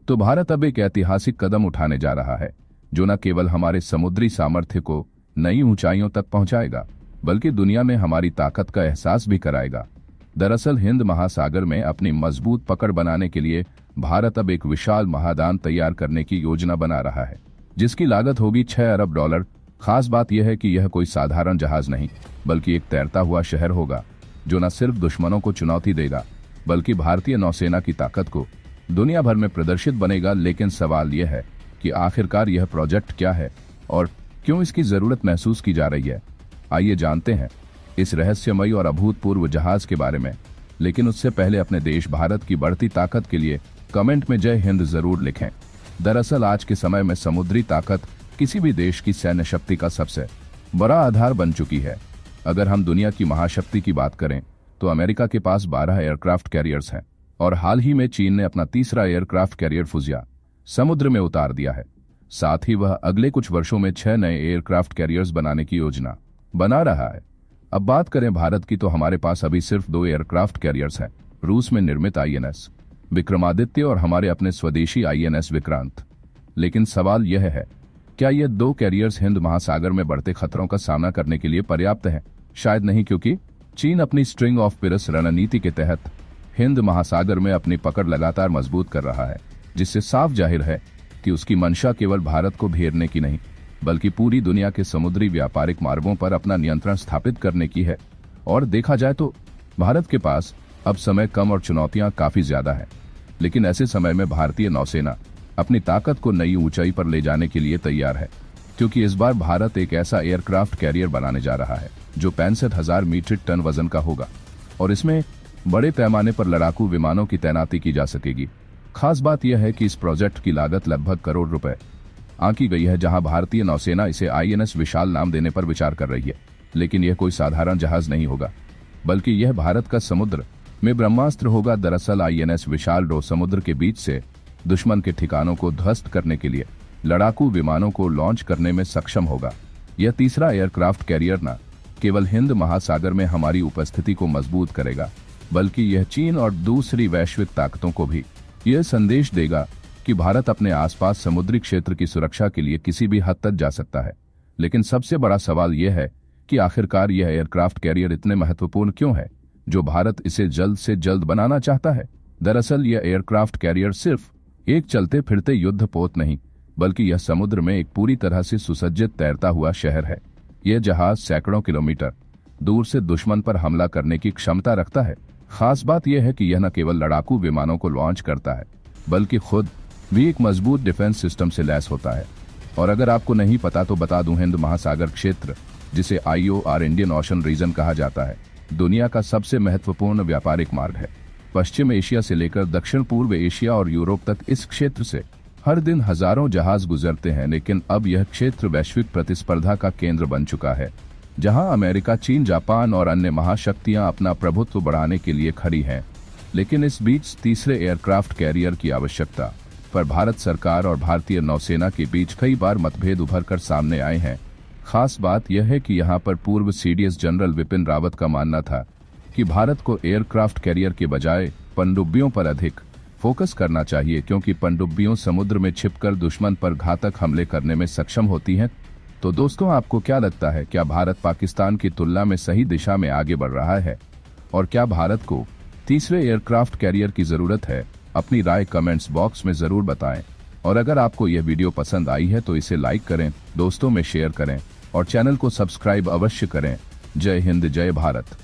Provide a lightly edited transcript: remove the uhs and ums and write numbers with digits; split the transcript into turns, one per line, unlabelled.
तो भारत अब एक ऐतिहासिक कदम उठाने जा रहा है, जो न केवल हमारे समुद्री सामर्थ्य को नई ऊंचाइयों तक पहुंचाएगा, बल्कि दुनिया में हमारी ताकत का एहसास भी कराएगा। दरअसल हिंद महासागर में अपनी मजबूत पकड़ बनाने के लिए भारत अब एक विशाल महादान तैयार करने की योजना बना रहा है, जिसकी लागत होगी 6 अरब डॉलर। खास बात यह है कि यह कोई साधारण जहाज नहीं, बल्कि एक तैरता हुआ शहर होगा, जो न सिर्फ दुश्मनों को चुनौती देगा, बल्कि भारतीय नौसेना की ताकत को दुनिया भर में प्रदर्शित बनेगा। लेकिन सवाल यह है कि आखिरकार यह प्रोजेक्ट क्या है और क्यों इसकी जरूरत महसूस की जा रही है। आइए जानते हैं इस रहस्यमयी और अभूतपूर्व जहाज के बारे में। लेकिन उससे पहले अपने देश भारत की बढ़ती ताकत के लिए कमेंट में जय हिंद जरूर लिखें। दरअसल आज के समय में समुद्री ताकत किसी भी देश की सैन्य शक्ति का सबसे बड़ा आधार बन चुकी है। अगर हम दुनिया की महाशक्ति की बात करें तो अमेरिका के पास 12 एयरक्राफ्ट कैरियर्स हैं और हाल ही में चीन ने अपना तीसरा एयरक्राफ्ट कैरियर फुजिया समुद्र में उतार दिया है। साथ ही वह अगले कुछ वर्षों में 6 नए एयरक्राफ्ट कैरियर्स बनाने की योजना बना रहा है। अब बात करें भारत की तो हमारे पास अभी सिर्फ 2 एयरक्राफ्ट कैरियर्स हैं, रूस में निर्मित INS विक्रमादित्य और हमारे अपने स्वदेशी INS विक्रांत। लेकिन सवाल यह है, क्या ये 2 कैरियर्स हिंद महासागर में बढ़ते खतरों का सामना करने के लिए पर्याप्त हैं? शायद नहीं, क्योंकि चीन अपनी स्ट्रिंग ऑफ पीरस रणनीति के तहत हिंद महासागर में अपनी पकड़ लगातार मजबूत कर रहा है, जिससे साफ जाहिर है कि उसकी मंशा केवल भारत को घेरने की नहीं, बल्कि पूरी दुनिया के समुद्री व्यापारिक मार्गों पर अपना नियंत्रण स्थापित करने की है। और देखा जाए तो भारत के पास अब समय कम और चुनौतियां काफी ज्यादा हैं। लेकिन ऐसे समय में भारतीय नौसेना अपनी ताकत को नई ऊंचाई पर ले जाने के लिए तैयार है, क्योंकि इस बार भारत एक ऐसा एयरक्राफ्ट कैरियर बनाने जा रहा है जो 65,000 मीट्रिक टन वजन का होगा और इसमें बड़े पैमाने पर लड़ाकू विमानों की तैनाती की जा सकेगी। खास बात यह है कि इस प्रोजेक्ट की लागत लगभग करोड़ रुपए आंकी गई है, जहां भारतीय नौसेना इसे INS विशाल नाम देने पर विचार कर रही है। लेकिन यह कोई साधारण जहाज नहीं होगा, बल्कि यह भारत का समुद्र में ब्रह्मास्त्र होगा। दरअसल INS विशाल रो समुद्र के बीच से दुश्मन के ठिकानों को ध्वस्त करने के लिए लड़ाकू विमानों को लॉन्च करने में सक्षम होगा। यह तीसरा एयरक्राफ्ट कैरियर न केवल हिंद महासागर में हमारी उपस्थिति को मजबूत करेगा, बल्कि यह चीन और दूसरी वैश्विक ताकतों को भी यह संदेश देगा कि भारत अपने आसपास समुद्री क्षेत्र की सुरक्षा के लिए किसी भी हद तक जा सकता है। लेकिन सबसे बड़ा सवाल यह है कि आखिरकार यह एयरक्राफ्ट कैरियर इतने महत्वपूर्ण क्यों है, जो भारत इसे जल्द से जल्द बनाना चाहता है। दरअसल यह एयरक्राफ्ट कैरियर सिर्फ एक चलते फिरते युद्धपोत नहीं, बल्कि यह समुद्र में एक पूरी तरह से सुसज्जित तैरता हुआ शहर है। यह जहाज सैकड़ों किलोमीटर दूर से दुश्मन पर हमला करने की क्षमता रखता है। खास बात यह है कि यह न केवल लड़ाकू विमानों को लॉन्च करता है, बल्कि खुद भी एक मजबूत डिफेंस सिस्टम से लैस होता है। और अगर आपको नहीं पता तो बता दूं, हिंद महासागर क्षेत्र, जिसे IOR इंडियन ओशन रीजन कहा जाता है, दुनिया का सबसे महत्वपूर्ण व्यापारिक मार्ग है। पश्चिम एशिया से लेकर दक्षिण पूर्व एशिया और यूरोप तक इस क्षेत्र से हर दिन हजारों जहाज गुजरते हैं। लेकिन अब यह क्षेत्र वैश्विक प्रतिस्पर्धा का केंद्र बन चुका है, जहां अमेरिका, चीन, जापान और अन्य महाशक्तियां अपना प्रभुत्व बढ़ाने के लिए खड़ी हैं। लेकिन इस बीच तीसरे एयरक्राफ्ट कैरियर की आवश्यकता पर भारत सरकार और भारतीय नौसेना के बीच कई बार मतभेद उभर कर सामने आए हैं। खास बात यह है कि यहाँ पर पूर्व CDS जनरल विपिन रावत का मानना था कि भारत को एयरक्राफ्ट कैरियर के बजाय पनडुब्बियों पर अधिक फोकस करना चाहिए, क्योंकि पनडुब्बियों समुद्र में छिपकर दुश्मन पर घातक हमले करने में सक्षम होती हैं। तो दोस्तों, आपको क्या लगता है, क्या भारत पाकिस्तान की तुलना में सही दिशा में आगे बढ़ रहा है? और क्या भारत को तीसरे एयरक्राफ्ट कैरियर की जरूरत है? अपनी राय कमेंट्स बॉक्स में जरूर बताएं। और अगर आपको यह वीडियो पसंद आई है तो इसे लाइक करें, दोस्तों में शेयर करें और चैनल को सब्सक्राइब अवश्य करें। जय हिंद, जय भारत।